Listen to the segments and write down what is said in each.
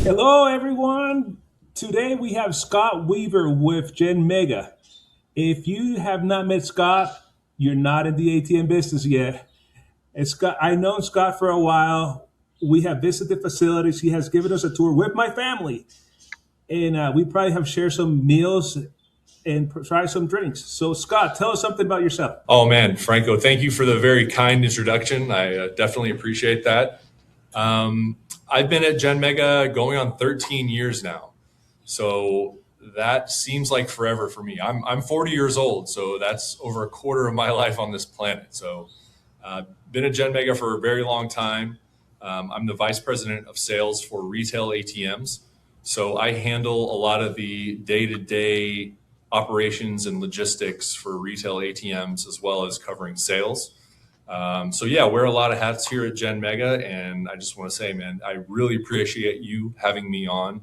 Hello, everyone. Today we have Scott Weaver with Genmega. If you have not met Scott, you're not in the ATM business yet. And Scott, I've known Scott for a while. We have visited facilities. He has given us a tour with my family, and we probably have shared some meals and tried some drinks. So, Scott, tell us something about yourself. Oh man, Franco, thank you for the very kind introduction. I definitely appreciate that. I've been at Genmega going on 13 years now. So that seems like forever for me. I'm 40 years old, so that's over a quarter of my life on this planet. So been at Genmega for a very long time. I'm the vice president of sales for Retail ATMs. So I handle a lot of the day-to-day operations and logistics for Retail ATMs as well as covering sales. So yeah, wear a lot of hats here at Genmega, and I just want to say, man, I really appreciate you having me on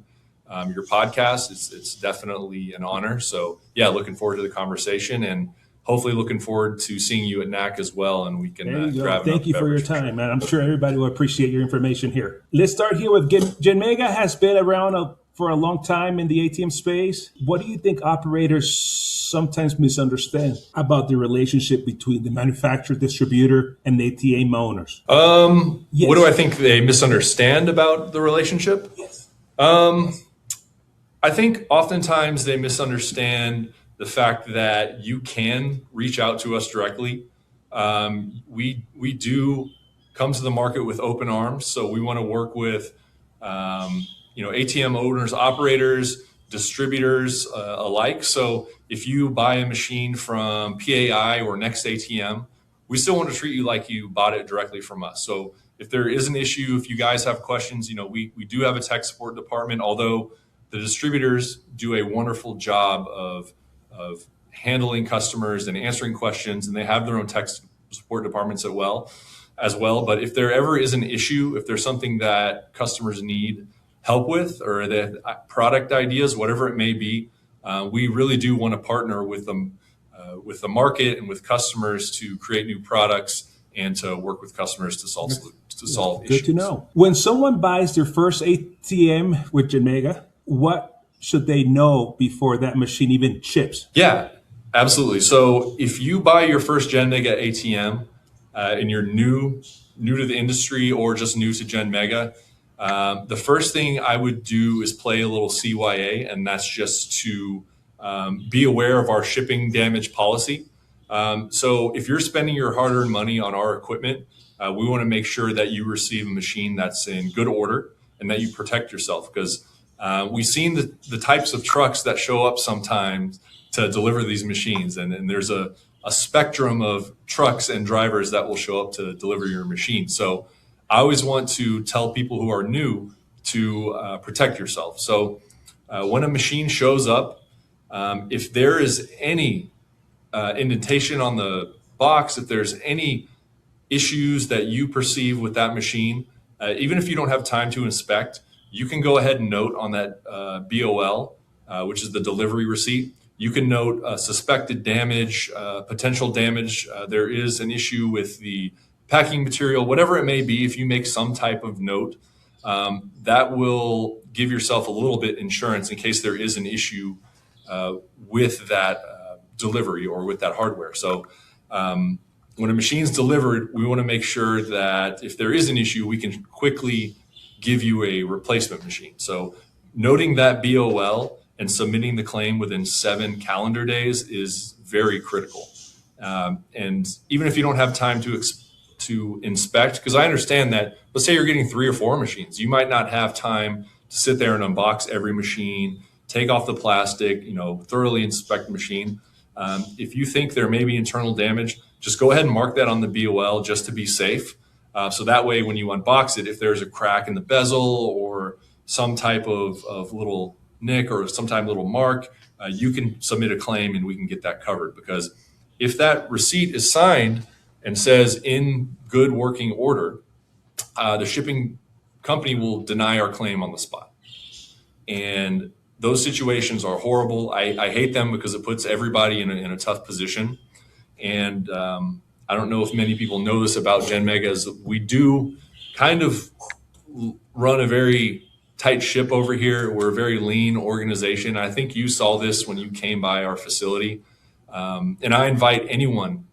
your podcast. It's definitely an honor. So yeah, looking forward to the conversation, and hopefully looking forward to seeing you at NAC as well, and we can There you go. grab Thank another you for your beverage for time, sure. man. I'm sure everybody will appreciate your information here. Let's start here with Genmega has been around for a long time in the ATM space. What do you think operators sometimes misunderstand about the relationship between the manufacturer, distributor, and the ATM owners? What do I think they misunderstand about the relationship? Yes. I think oftentimes they misunderstand the fact that you can reach out to us directly. We do come to the market with open arms, so we want to work with ATM owners, operators, distributors alike. So if you buy a machine from PAI or Next ATM, we still want to treat you like you bought it directly from us. So if there is an issue, if you guys have questions, we do have a tech support department, although the distributors do a wonderful job of handling customers and answering questions, and they have their own tech support departments as well. But if there ever is an issue, if there's something that customers need help with, or the product ideas, whatever it may be, we really do want to partner with them, with the market and with customers to create new products and to work with customers to solve issues. Good to know. When someone buys their first ATM with Genmega, what should they know before that machine even ships? Yeah, absolutely. So if you buy your first Genmega ATM and you're new to the industry or just new to Genmega, the first thing I would do is play a little CYA, and that's just to be aware of our shipping damage policy. So if you're spending your hard-earned money on our equipment, we want to make sure that you receive a machine that's in good order and that you protect yourself, because we've seen the types of trucks that show up sometimes to deliver these machines, and there's a spectrum of trucks and drivers that will show up to deliver your machine. So I always want to tell people who are new to protect yourself. So when a machine shows up, if there is any indentation on the box, if there's any issues that you perceive with that machine, even if you don't have time to inspect, you can go ahead and note on that BOL, which is the delivery receipt. You can note suspected damage, potential damage. There is an issue with the packing material, whatever it may be. If you make some type of note, that will give yourself a little bit insurance in case there is an issue with that delivery or with that hardware. So when a machine's delivered, we want to make sure that if there is an issue, we can quickly give you a replacement machine. So noting that BOL and submitting the claim within 7 calendar days is very critical. And even if you don't have time to inspect, because I understand that, let's say you're getting 3 or 4 machines, you might not have time to sit there and unbox every machine, take off the plastic, thoroughly inspect the machine. If you think there may be internal damage, just go ahead and mark that on the BOL just to be safe. So that way, when you unbox it, if there's a crack in the bezel or some type of little nick or some type of little mark, you can submit a claim and we can get that covered. Because if that receipt is signed and says in good working order, the shipping company will deny our claim on the spot. And those situations are horrible. I hate them because it puts everybody in a tough position. And I don't know if many people know this about Genmega, is we do kind of run a very tight ship over here. We're a very lean organization. I think you saw this when you came by our facility. And I invite anyone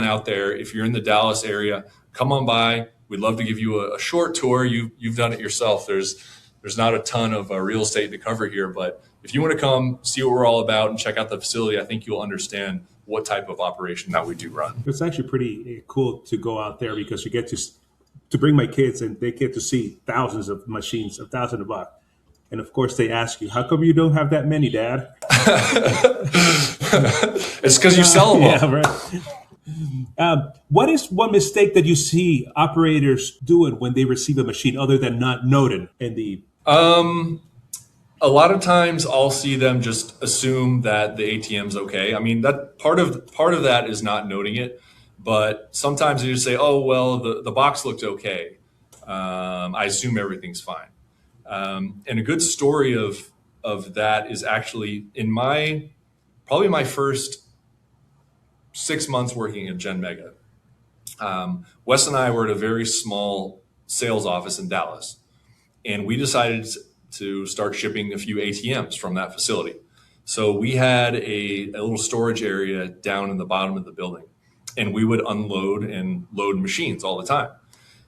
out there, if you're in the Dallas area, come on by. We'd love to give you a short tour. You've done it yourself. There's not a ton of real estate to cover here, but if you want to come see what we're all about and check out the facility, I think you'll understand what type of operation that we do run. It's actually pretty cool to go out there because you get to bring my kids and they get to see thousands of machines, 1,000 a buck. And of course, they ask you, how come you don't have that many, Dad? It's because you sell them all. Yeah, right. What is one mistake that you see operators doing when they receive a machine other than not noting in the... A lot of times I'll see them just assume that the ATM's okay. I mean, that part of that is not noting it, but sometimes they just say, oh, well, the box looked okay. I assume everything's fine. And a good story of that is actually in probably my first 6 months working at Genmega. Wes and I were at a very small sales office in Dallas, and we decided to start shipping a few ATMs from that facility. So we had a little storage area down in the bottom of the building, and we would unload and load machines all the time.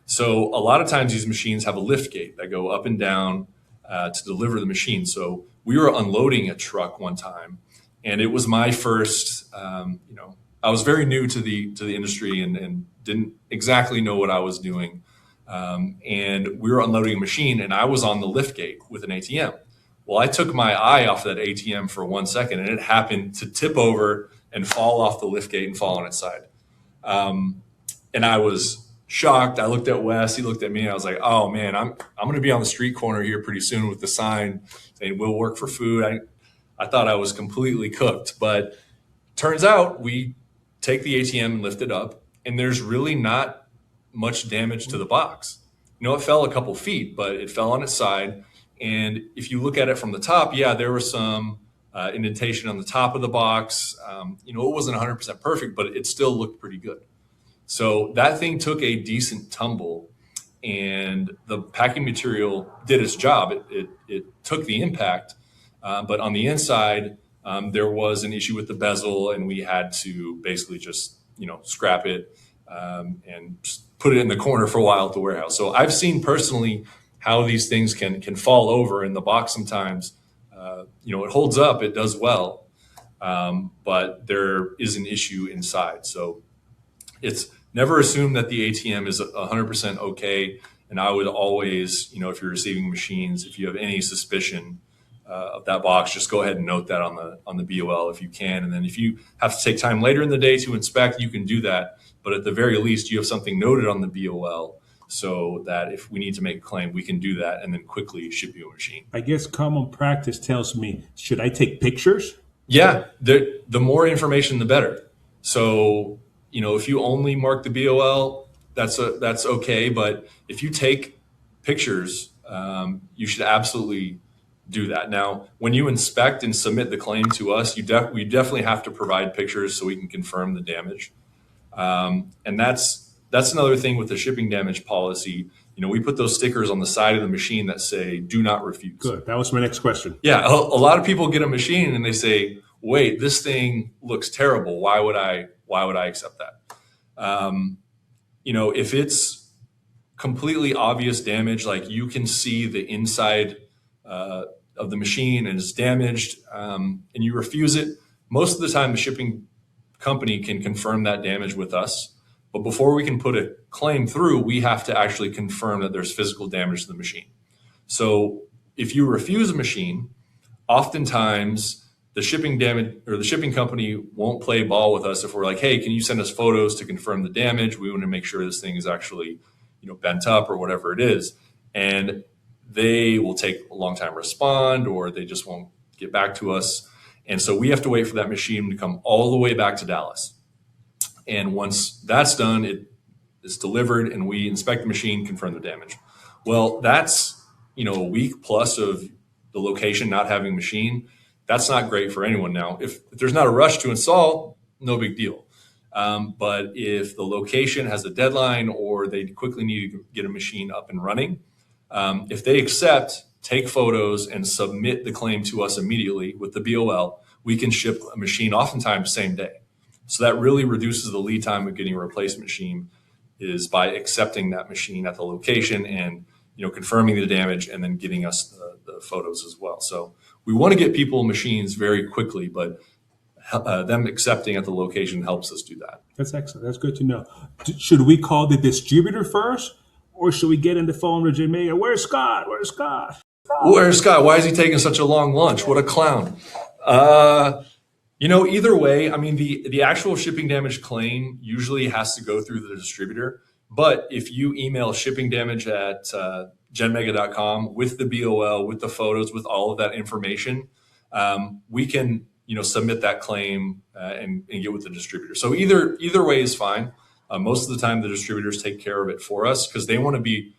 So a lot of times these machines have a lift gate that go up and down to deliver the machine. So we were unloading a truck one time, and it was my first, I was very new to the industry and didn't exactly know what I was doing. And we were unloading a machine, and I was on the lift gate with an ATM. Well, I took my eye off that ATM for 1 second, and it happened to tip over and fall off the lift gate and fall on its side. And I was shocked. I looked at Wes, he looked at me, and I was like, oh man, I'm going to be on the street corner here pretty soon with the sign saying we'll work for food. I thought I was completely cooked, but turns out we take the ATM and lift it up, and there's really not much damage to the box. It fell a couple feet, but it fell on its side. And if you look at it from the top, yeah, there was some indentation on the top of the box. It wasn't 100% perfect, but it still looked pretty good. So that thing took a decent tumble, and the packing material did its job. It took the impact, but on the inside, there was an issue with the bezel, and we had to basically just scrap it and just put it in the corner for a while at the warehouse. So I've seen personally how these things can fall over in the box sometimes. It holds up, it does well, but there is an issue inside. So it's never assume that the ATM is 100% okay. And I would always, if you're receiving machines, if you have any suspicion of that box, just go ahead and note that on the BOL if you can. And then if you have to take time later in the day to inspect, you can do that. But at the very least, you have something noted on the BOL so that if we need to make a claim, we can do that and then quickly ship you a machine. I guess common practice tells me, should I take pictures? Yeah, the more information, the better. So, if you only mark the BOL, that's okay. But if you take pictures, you should absolutely do that. Now, when you inspect and submit the claim to us, we definitely have to provide pictures so we can confirm the damage. And that's another thing with the shipping damage policy. We put those stickers on the side of the machine that say, do not refuse. Good. That was my next question. Yeah. A lot of people get a machine and they say, wait, this thing looks terrible. Why would I accept that? If it's completely obvious damage, like you can see the inside, of the machine and it's damaged, and you refuse it, most of the time the shipping company can confirm that damage with us. But before we can put a claim through, we have to actually confirm that there's physical damage to the machine. So if you refuse a machine, oftentimes the shipping company won't play ball with us if we're like, hey, can you send us photos to confirm the damage? We want to make sure this thing is actually, bent up or whatever it is. And they will take a long time to respond, or they just won't get back to us. And so we have to wait for that machine to come all the way back to Dallas. And once that's done, it is delivered and we inspect the machine, confirm the damage. Well, that's, a week plus of the location not having a machine. That's not great for anyone. Now, if there's not a rush to install, no big deal. But if the location has a deadline or they quickly need to get a machine up and running, if they accept take photos and submit the claim to us immediately with the BOL, we can ship a machine oftentimes same day. So that really reduces the lead time of getting a replacement machine, is by accepting that machine at the location and confirming the damage and then getting us the photos as well. So we want to get people machines very quickly, but them accepting at the location helps us do that. That's excellent. That's good to know. Should we call the distributor first, or should we get on the phone with Genmega? Where's Scott? Where's Scott? Where's Scott? Why is he taking such a long lunch? What a clown. Either way, I mean, the actual shipping damage claim usually has to go through the distributor. But if you email shipping damage at genmega.com with the BOL, with the photos, with all of that information, we can submit that claim and get with the distributor. So either way is fine. Most of the time, the distributors take care of it for us because they want to be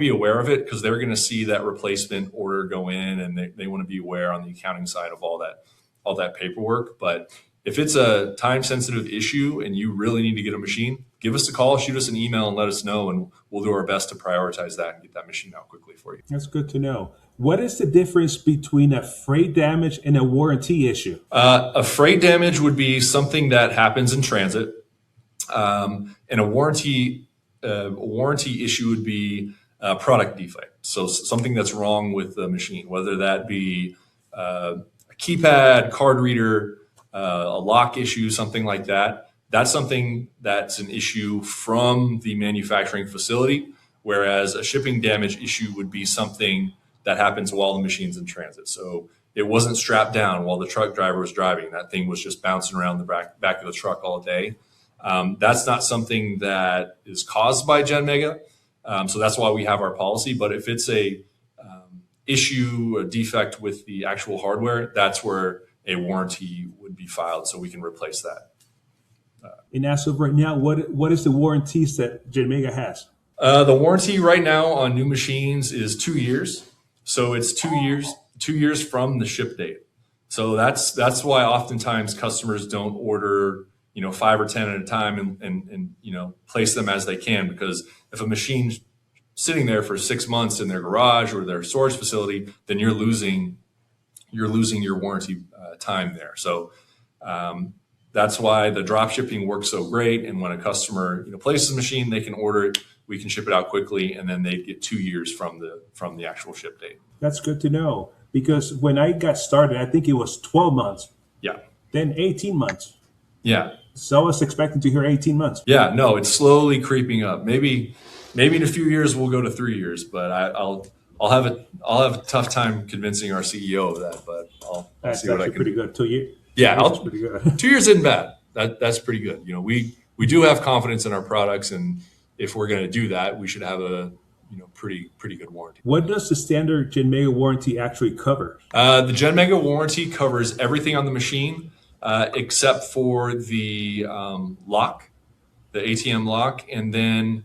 aware of it, because they're going to see that replacement order go in, and they want to be aware on the accounting side of all that paperwork. But if it's a time-sensitive issue and you really need to get a machine, give us a call, shoot us an email, and let us know, and we'll do our best to prioritize that and get that machine out quickly for you. That's good to know. What is the difference between a freight damage and a warranty issue? A freight damage would be something that happens in transit, and a warranty issue would be a product defect. So something that's wrong with the machine, whether that be a keypad, card reader, a lock issue, something like that. That's something that's an issue from the manufacturing facility, whereas a shipping damage issue would be something that happens while the machine's in transit. So it wasn't strapped down while the truck driver was driving. That thing was just bouncing around the back of the truck all day. That's not something that is caused by Genmega. So that's why we have our policy. But if it's a issue, a defect with the actual hardware, that's where a warranty would be filed, so we can replace that. And as of right now, what is the warranties that Genmega has? The warranty right now on new machines is 2 years. So it's 2 years from the ship date. So that's why oftentimes customers don't order 5 or 10 at a time and place them as they can, because if a machine's sitting there for 6 months in their garage or their storage facility, then you're losing your warranty time there. So that's why the drop shipping works so great. And when a customer places a machine, they can order it, we can ship it out quickly, and then they get 2 years from the actual ship date. That's good to know, because when I got started, I think it was 12 months. Yeah. Then 18 months. Yeah. So I was expecting to hear 18 months. Yeah. No, it's slowly creeping up. Maybe in a few years we'll go to 3 years, but I'll have a tough time convincing our CEO of that. But I'll see what I can. Pretty good. 2 years. Yeah, that's pretty good. 2 years isn't bad. That's pretty good. We do have confidence in our products, and if we're going to do that, we should have a pretty good warranty. What does the standard Genmega warranty actually cover? The Genmega warranty covers everything on the machine except for the lock, the ATM lock, and then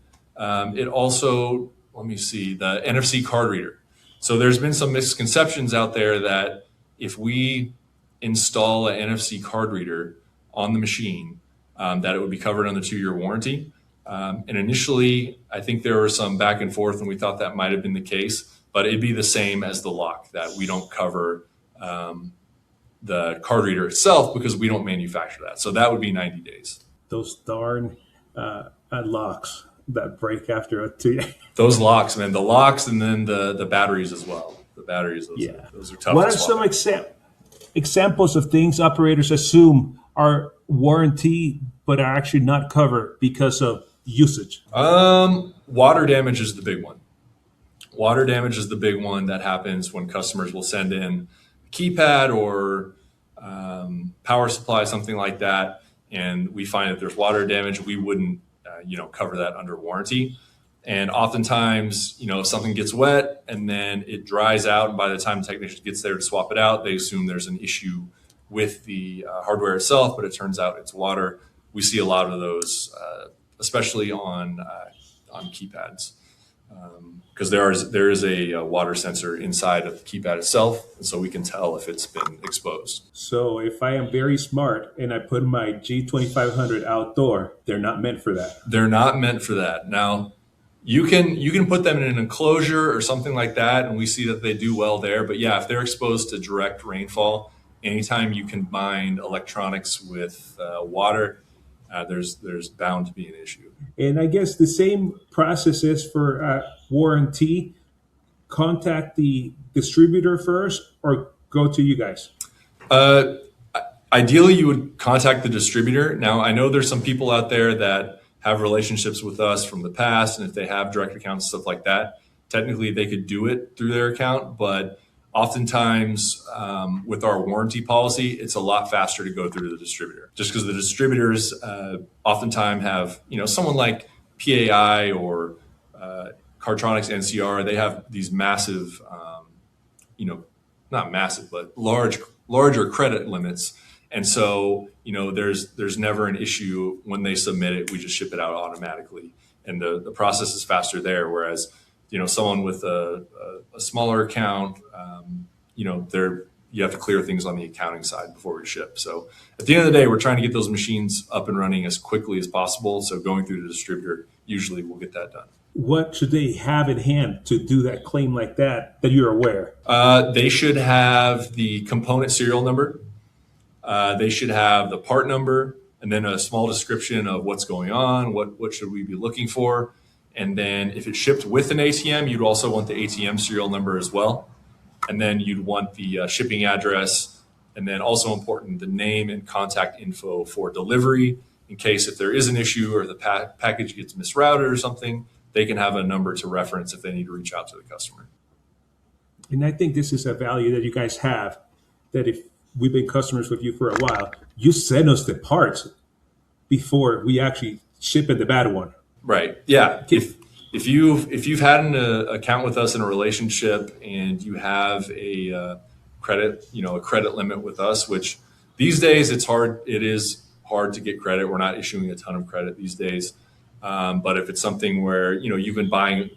it also, the NFC card reader. So there's been some misconceptions out there that if we install an NFC card reader on the machine, that it would be covered on the 2-year warranty. And initially, I think there was some back and forth, and we thought that might have been the case, but it'd be the same as the lock, that we don't cover the card reader itself because we don't manufacture that. So that would be 90 days. Those darn locks that break after 2 years. Those locks, man, the locks, and then the batteries as well. The batteries, those are tough. What are some examples of things operators assume are warranty but are actually not covered because of usage? Water damage is the big one. Water damage is the big one that happens when customers will send in a keypad or power supply, something like that, and we find that there's water damage. We wouldn't cover that under warranty. And oftentimes, if something gets wet and then it dries out, and by the time the technician gets there to swap it out, they assume there's an issue with the hardware itself, but it turns out it's water. We see a lot of those, especially on keypads, because there is a water sensor inside of the keypad itself, and so we can tell if it's been exposed. So if I am very smart and I put my G2500 outdoor, they're not meant for that. They're not meant for that. Now, You can put them in an enclosure or something like that, and we see that they do well there. But yeah, if they're exposed to direct rainfall, anytime you combine electronics with water, there's bound to be an issue. And I guess the same process is for warranty. Contact the distributor first or go to you guys? Uh, Ideally, you would contact the distributor. Now, I know there's some people out there that have relationships with us from the past, and if they have direct accounts, stuff like that, technically they could do it through their account. But oftentimes, with our warranty policy, it's a lot faster to go through the distributor, just because the distributors oftentimes have, someone like PAI or Cardtronics NCR. They have these massive, not massive, but larger credit limits. And so, there's never an issue when they submit it. We just ship it out automatically, and the process is faster there. Whereas, someone with a smaller account, you have to clear things on the accounting side before we ship. So at the end of the day, we're trying to get those machines up and running as quickly as possible. So going through the distributor usually will get that done. What should they have in hand to do that claim like that you're aware? They should have the component serial number. They should have the part number, and then a small description of what's going on, what should we be looking for. And then if it's shipped with an ATM, you'd also want the ATM serial number as well. And then you'd want the shipping address, and then also important, the name and contact info for delivery, in case if there is an issue or the package gets misrouted or something, they can have a number to reference if they need to reach out to the customer. And I think this is a value that you guys have, that if we've been customers with you for a while, you send us the parts before we actually ship in the bad one. Right. Yeah. If you've had an account with us in a relationship and you have a credit limit with us, which these days it is hard to get credit. We're not issuing a ton of credit these days. But if it's something where, you've been buying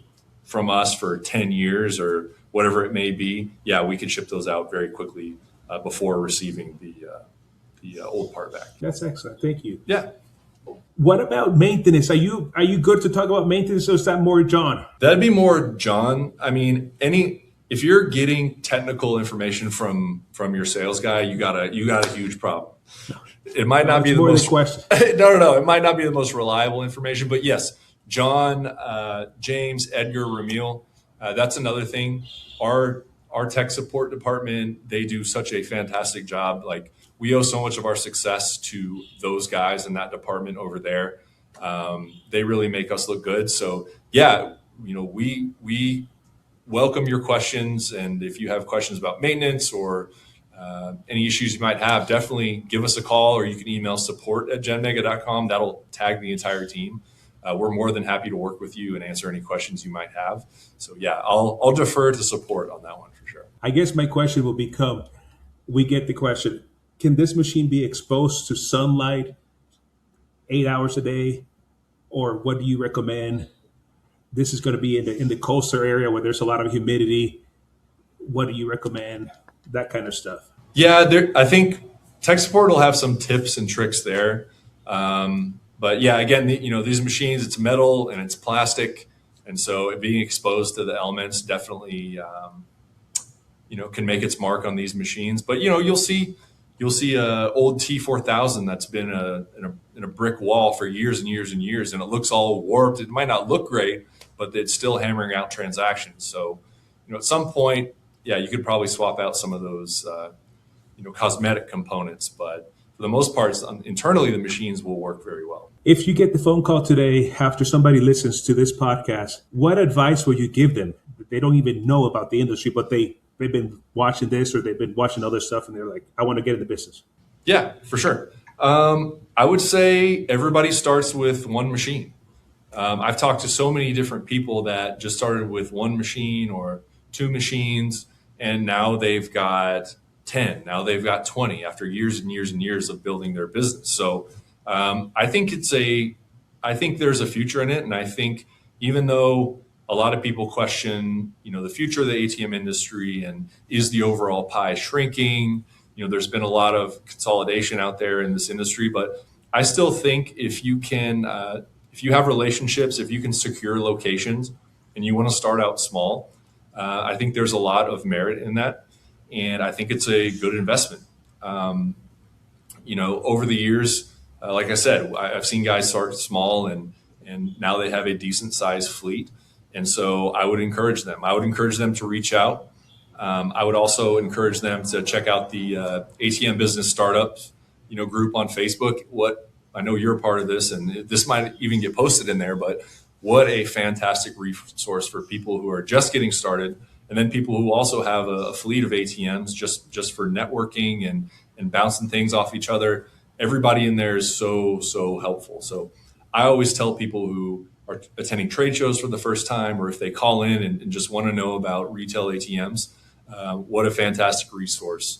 from us for 10 years or whatever it may be, yeah, we can ship those out very quickly before receiving the old part back. That's excellent. Thank you. Yeah. What about maintenance? Are you good to talk about maintenance, or is that more John? That'd be more John. I mean, if you're getting technical information from your sales guy, you got a huge problem. It might not be the most question. No. It might not be the most reliable information, but yes, John, James, Edgar, Ramil. That's another thing. Our tech support department, they do such a fantastic job. Like, we owe so much of our success to those guys in that department over there. They really make us look good. So yeah, we welcome your questions. And if you have questions about maintenance or any issues you might have, definitely give us a call, or you can email support@genmega.com. That'll tag the entire team. We're more than happy to work with you and answer any questions you might have. So yeah, I'll defer to support on that one for sure. I guess my question will become, we get the question, can this machine be exposed to sunlight 8 hours a day? Or what do you recommend? This is going to be in the coastal area where there's a lot of humidity. What do you recommend? That kind of stuff. Yeah, I think tech support will have some tips and tricks there. But yeah, again, these machines, it's metal and it's plastic. And so being exposed to the elements definitely, can make its mark on these machines. But, you'll see a old T4000 that's been in a brick wall for years and years and years, and it looks all warped. It might not look great, but it's still hammering out transactions. So, at some point, yeah, you could probably swap out some of those, cosmetic components. But for the most part, internally, the machines will work very well. If you get the phone call today after somebody listens to this podcast, what advice will you give them? They don't even know about the industry, but they've been watching this or they've been watching other stuff, and they're like, I want to get into business. Yeah, for sure. I would say everybody starts with one machine. I've talked to so many different people that just started with one machine or two machines, and now they've got 10. Now they've got 20 after years and years and years of building their business. So I think there's a future in it. And I think even though a lot of people question, the future of the ATM industry and is the overall pie shrinking, there's been a lot of consolidation out there in this industry, but I still think if you can if you have relationships, if you can secure locations and you want to start out small, I think there's a lot of merit in that. And I think it's a good investment. Over the years, like I said, I've seen guys start small and now they have a decent sized fleet. And so I would encourage them. I would encourage them to reach out. I would also encourage them to check out the ATM Business Startups, group on Facebook. I know you're a part of this, and this might even get posted in there, but what a fantastic resource for people who are just getting started, and then people who also have a fleet of ATMs just for networking and bouncing things off each other. Everybody in there is so helpful. So I always tell people who are attending trade shows for the first time, or if they call in and just want to know about retail ATMs, what a fantastic resource.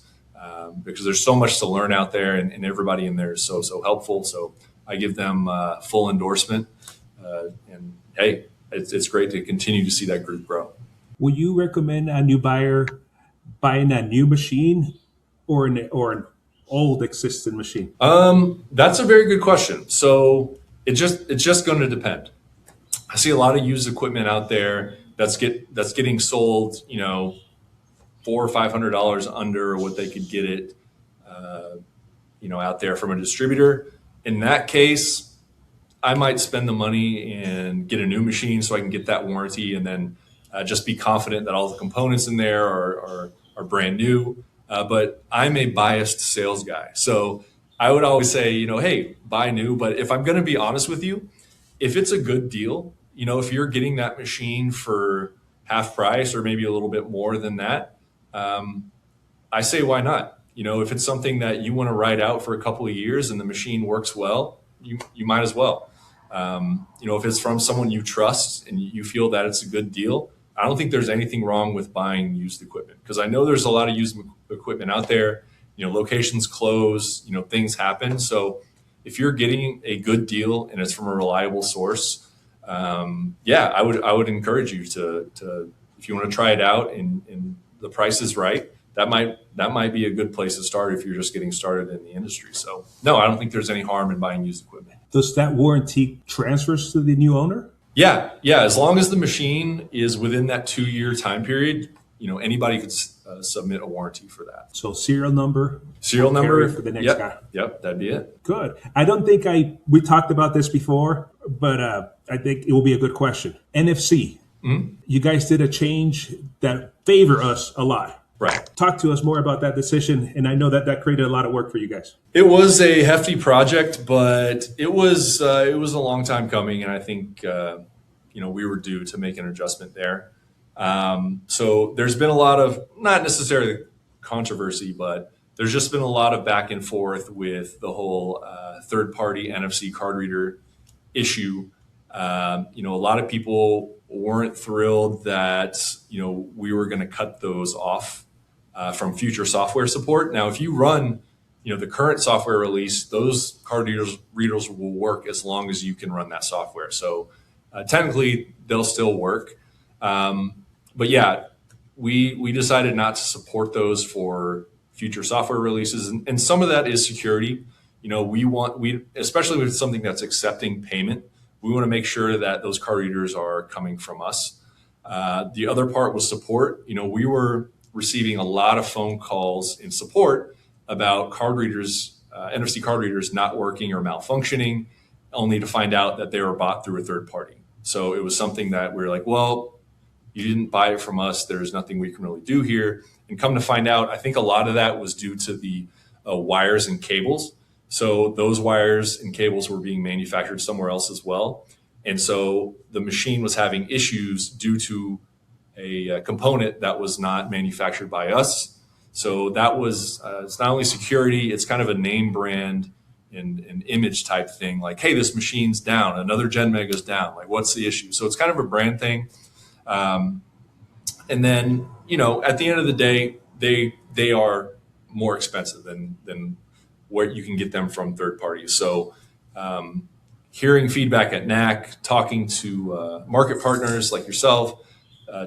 Because there's so much to learn out there, and everybody in there is so helpful. So I give them full endorsement. And hey, it's great to continue to see that group grow. Would you recommend a new buyer buying a new machine or an old existing machine? That's a very good question. So it's just going to depend. I see a lot of used equipment out there that's getting sold, $400 or $500 under what they could get it, out there from a distributor. In that case, I might spend the money and get a new machine so I can get that warranty, and then just be confident that all the components in there are brand new. But I'm a biased sales guy, so I would always say, hey, buy new. But if I'm going to be honest with you, if it's a good deal, if you're getting that machine for half price or maybe a little bit more than that, I say, why not? If it's something that you want to ride out for a couple of years and the machine works well, you might as well. If it's from someone you trust and you feel that it's a good deal, I don't think there's anything wrong with buying used equipment, because I know there's a lot of used equipment out there. Locations close, things happen. So if you're getting a good deal and it's from a reliable source, I would encourage you to if you want to try it out and the price is right, that might be a good place to start if you're just getting started in the industry. So no, I don't think there's any harm in buying used equipment. Does that warranty transfers to the new owner? Yeah. As long as the machine is within that 2-year time period, anybody could submit a warranty for that. So serial number for the next guy. Yep, that'd be it. Good. I don't think we talked about this before, but I think it will be a good question. NFC. Mm-hmm. You guys did a change that favor us a lot. Right. Talk to us more about that decision. And I know that created a lot of work for you guys. It was a hefty project, but it was a long time coming. And I think, we were due to make an adjustment there. So there's been a lot of, not necessarily controversy, but there's just been a lot of back and forth with the whole third-party NFC card reader issue. A lot of people weren't thrilled that, we were going to cut those off from future software support. Now, if you run, the current software release, those card readers will work as long as you can run that software. So technically, they'll still work. But yeah, we decided not to support those for future software releases. And some of that is security. We especially with something that's accepting payment, we want to make sure that those card readers are coming from us. The other part was support. We were receiving a lot of phone calls in support about card readers, NFC card readers not working or malfunctioning, only to find out that they were bought through a third party. So it was something that we were like, well, you didn't buy it from us. There's nothing we can really do here. And come to find out, I think a lot of that was due to the wires and cables. So those wires and cables were being manufactured somewhere else as well. And so the machine was having issues due to a component that was not manufactured by us. So that was, it's not only security, it's kind of a name brand and an image type thing. Like, hey, this machine's down, another Genmega's down. Like, what's the issue? So it's kind of a brand thing. And then, at the end of the day, they are more expensive than where you can get them from third parties. So hearing feedback at NAC, talking to market partners like yourself,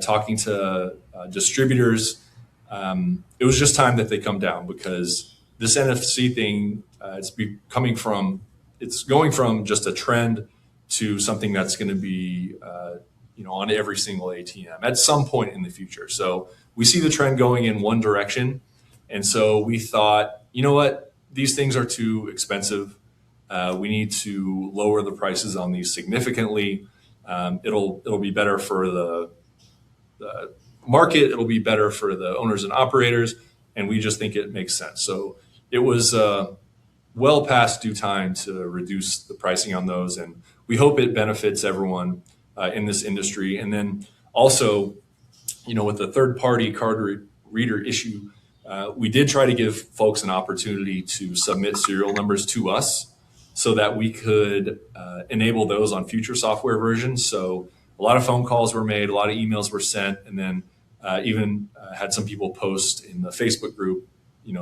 talking to distributors, it was just time that they come down, because this NFC thing, it's going from just a trend to something that's going to be on every single ATM at some point in the future. So we see the trend going in one direction, and so we thought, you know what, these things are too expensive. We need to lower the prices on these significantly. It'll be better for the market. It'll be better for the owners and operators, and we just think it makes sense. So it was well past due time to reduce the pricing on those, and we hope it benefits everyone in this industry. And then also, with the third-party card reader issue, we did try to give folks an opportunity to submit serial numbers to us so that we could enable those on future software versions. So a lot of phone calls were made, a lot of emails were sent, and then even had some people post in the Facebook group,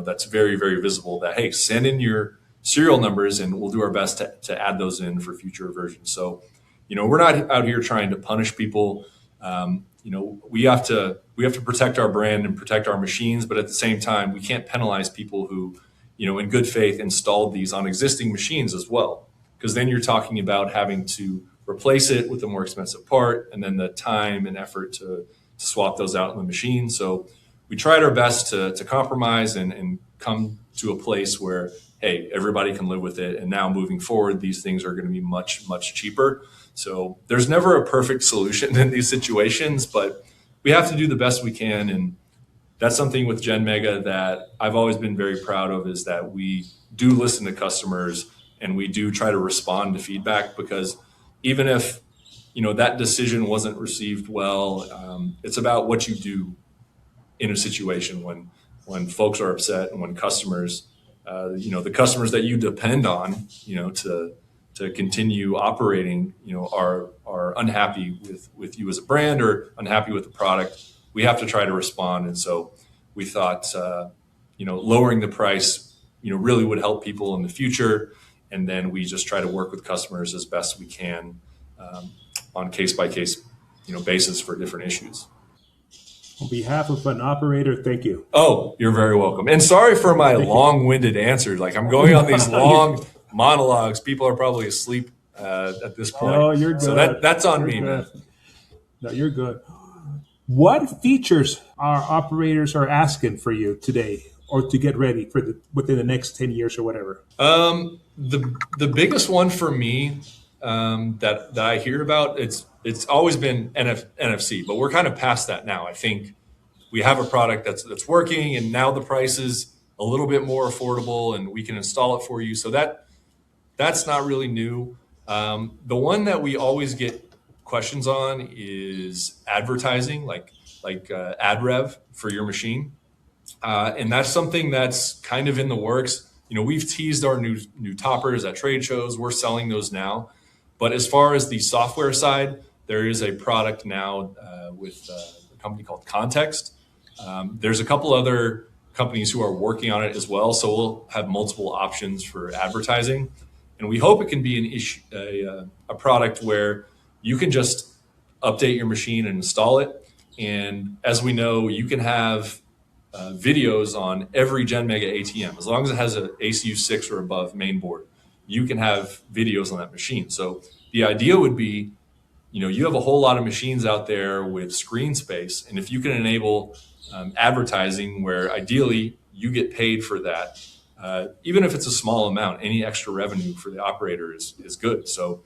that's very, very visible that, hey, send in your serial numbers and we'll do our best to add those in for future versions. So, we're not out here trying to punish people. We have to protect our brand and protect our machines, but at the same time, we can't penalize people who, in good faith installed these on existing machines as well, because then you're talking about having to replace it with a more expensive part, and then the time and effort to swap those out in the machine. So we tried our best to compromise and come to a place where, hey, everybody can live with it. And now moving forward, these things are going to be much, much cheaper. So there's never a perfect solution in these situations, but we have to do the best we can. And that's something with Genmega that I've always been very proud of, is that we do listen to customers and we do try to respond to feedback, because even if, that decision wasn't received well, it's about what you do in a situation when folks are upset and when customers, the customers that you depend on, to continue operating, are unhappy with you as a brand or unhappy with the product. We have to try to respond. And so we thought, lowering the price, really would help people in the future. And then we just try to work with customers as best we can on case-by-case, basis for different issues. On behalf of an operator, thank you. Oh, you're very welcome. And sorry for my long-winded answers. Like, I'm going on these long monologues. People are probably asleep at this point. No, you're good. So that's on me, man. No, you're good. What features our operators are asking for you today, or to get ready for within the next 10 years or whatever? The biggest one for me that I hear about, it's always been NFC, but we're kind of past that now. I think we have a product that's working, and now the price is a little bit more affordable, and we can install it for you. So that's not really new. The one that we always get questions on is advertising, like ad rev for your machine, and that's something that's kind of in the works. We've teased our new toppers at trade shows. We're selling those now, but as far as the software side, there is a product now with a company called Context. There's a couple other companies who are working on it as well, so we'll have multiple options for advertising, and we hope it can be a product where you can just update your machine and install it. And as we know, you can have videos on every Genmega ATM. As long as it has an ACU 6 or above main board, you can have videos on that machine. So the idea would be, you have a whole lot of machines out there with screen space. And if you can enable advertising where ideally you get paid for that, even if it's a small amount, any extra revenue for the operator is good. So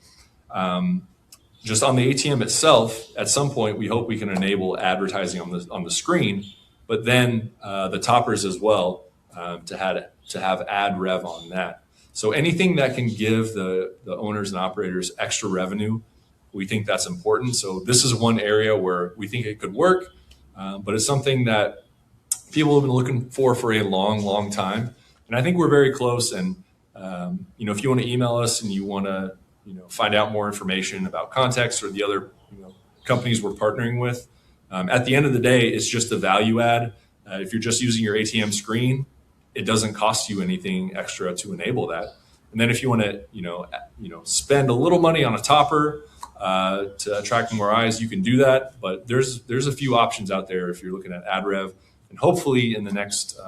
just on the ATM itself, at some point, we hope we can enable advertising on the screen, but then the toppers as well, to have ad rev on that. So anything that can give the owners and operators extra revenue, we think that's important. So this is one area where we think it could work, but it's something that people have been looking for a long, long time. And I think we're very close. And if you want to email us and you want to find out more information about Context or the other companies we're partnering with, at the end of the day, it's just a value add. If you're just using your ATM screen, it doesn't cost you anything extra to enable that. And then if you want to spend a little money on a topper to attract more eyes, you can do that. But there's a few options out there if you're looking at ad rev, and hopefully in the next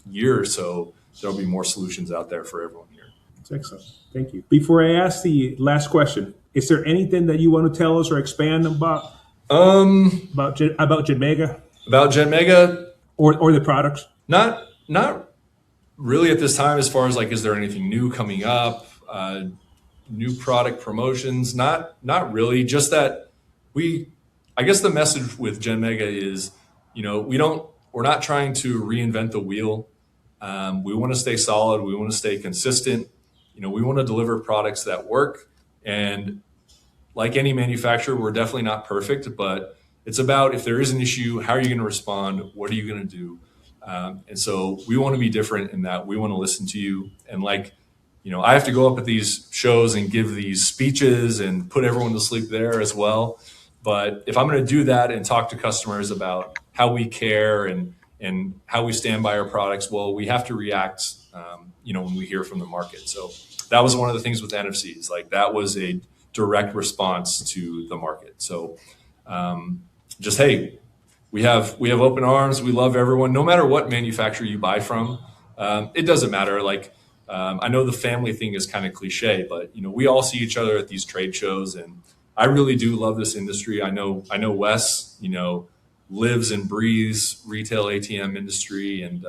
year or so, there'll be more solutions out there for everyone here. That's excellent. Thank you. Before I ask the last question, Is there anything that you want to tell us or expand Um, about Genmega about Genmega, or the products? not really at this time. As far as like, is there anything new coming up? New product promotions? Not really. Just that I guess the message with Genmega is, we're not trying to reinvent the wheel. We want to stay solid. We want to stay consistent. We want to deliver products that work. And like any manufacturer, we're definitely not perfect, but it's about, if there is an issue, how are you going to respond? What are you going to do? And so we want to be different in that we want to listen to you. And like, I have to go up at these shows and give these speeches and put everyone to sleep there as well. But if I'm going to do that and talk to customers about how we care and how we stand by our products, well, we have to react, when we hear from the market. So that was one of the things with NFCs. Like, that was a direct response to the market. So just, hey, we have open arms. We love everyone, no matter what manufacturer you buy from. It doesn't matter. Like, I know the family thing is kind of cliche, but we all see each other at these trade shows, and I really do love this industry. I know Wes, lives and breathes retail ATM industry, and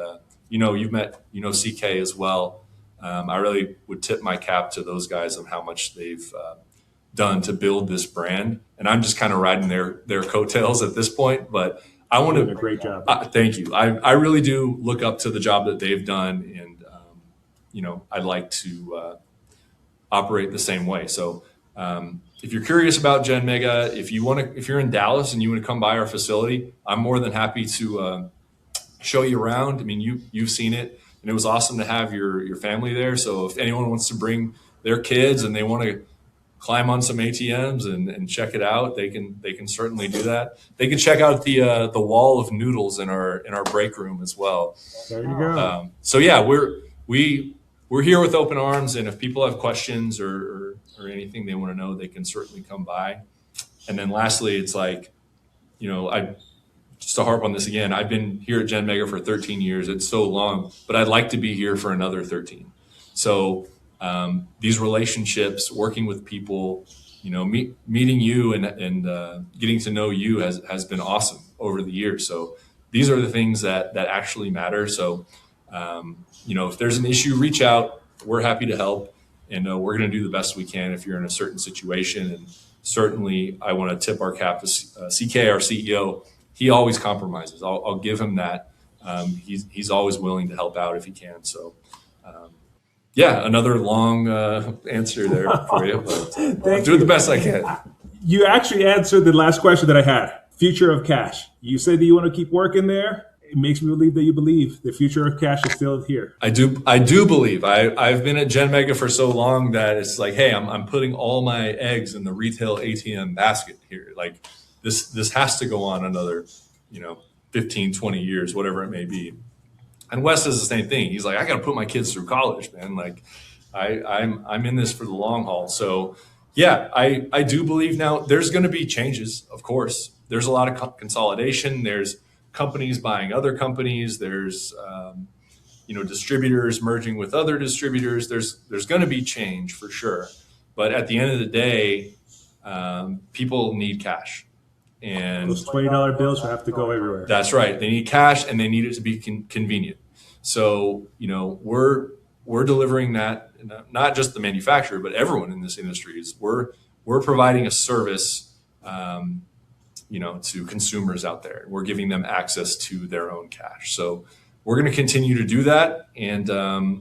you've met CK as well. I really would tip my cap to those guys on how much they've done to build this brand, and I'm just kind of riding their coattails at this point. But I want to a great job. Thank you. I really do look up to the job that they've done, and I'd like to operate the same way. So if you're curious about Genmega, if you're in Dallas and you want to come by our facility, I'm more than happy to show you around. I mean, you've seen it, and it was awesome to have your family there. So if anyone wants to bring their kids and they want to climb on some ATMs and check it out, they can certainly do that. They can check out the wall of noodles in our break room as well. There you go. So yeah, we're here with open arms, and if people have questions or anything they want to know, they can certainly come by. And then lastly, it's like, just to harp on this again, I've been here at Genmega for 13 years. It's so long, but I'd like to be here for another 13. So these relationships, working with people, meeting you and getting to know you has been awesome over the years. So these are the things that actually matter. So, if there's an issue, reach out. We're happy to help, and we're going to do the best we can if you're in a certain situation. And certainly, I want to tip our cap to CK, our CEO. He always compromises. I'll give him that. He's always willing to help out if he can. So, another long answer there for you, but I'm doing the best I can. You actually answered the last question that I had. Future of cash. You said that you want to keep working there. It makes me believe that you believe the future of cash is still here. I do believe. I've been at Genmega for so long that it's like, hey, I'm putting all my eggs in the retail ATM basket here. Like, this has to go on another, 15, 20 years, whatever it may be. And Wes does the same thing. He's like, I got to put my kids through college, man. Like, I'm in this for the long haul. So yeah, I do believe now there's going to be changes. Of course, there's a lot of consolidation. There's companies buying other companies. There's, distributors merging with other distributors. There's going to be change for sure. But at the end of the day, people need cash. And those $20 bills will have to go everywhere. That's right. They need cash, and they need it to be convenient. So, we're delivering that, not just the manufacturer, but everyone in this industry is we're providing a service, to consumers out there. We're giving them access to their own cash. So we're going to continue to do that. And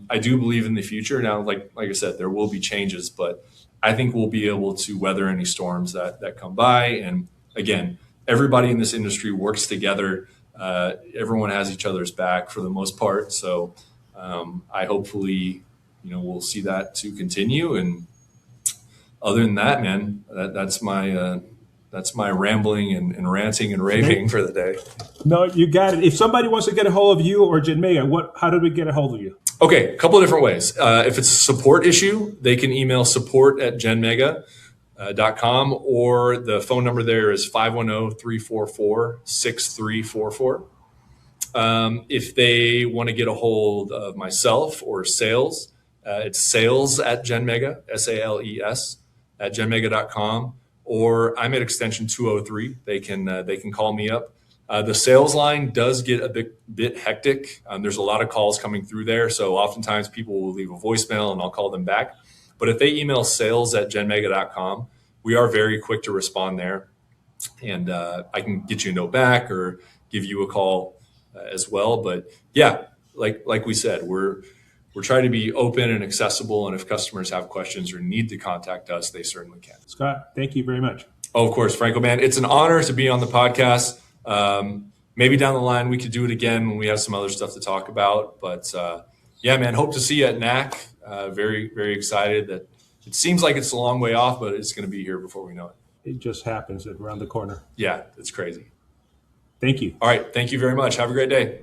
I do believe in the future. Now, like I said, there will be changes, but I think we'll be able to weather any storms that come by. And again, everybody in this industry works together. Everyone has each other's back for the most part. So I hopefully, we'll see that to continue. And other than that, man, that's my rambling and ranting and raving for the day. No, you got it. If somebody wants to get a hold of you or Genmega, how do we get a hold of you? Okay, a couple of different ways. If it's a support issue, they can email support@genmega.com, or the phone number there is 510-344-6344. If they want to get a hold of myself or sales, it's sales@genmega, SALES. at genmega.com, or I'm at extension 203. They can call me up. The sales line does get a bit hectic. There's a lot of calls coming through there. So oftentimes people will leave a voicemail and I'll call them back. But if they email sales@genmega.com, we are very quick to respond there. And I can get you a note back or give you a call as well. But yeah, like we said, we're trying to be open and accessible. And if customers have questions or need to contact us, they certainly can. Scott, thank you very much. Oh, of course, Franco, man. It's an honor to be on the podcast. Maybe down the line we could do it again when we have some other stuff to talk about. But yeah, man, hope to see you at NAC. Very, very excited that it seems like it's a long way off, but it's going to be here before we know it. It just happens around the corner. Yeah, it's crazy. Thank you. All right. Thank you very much. Have a great day.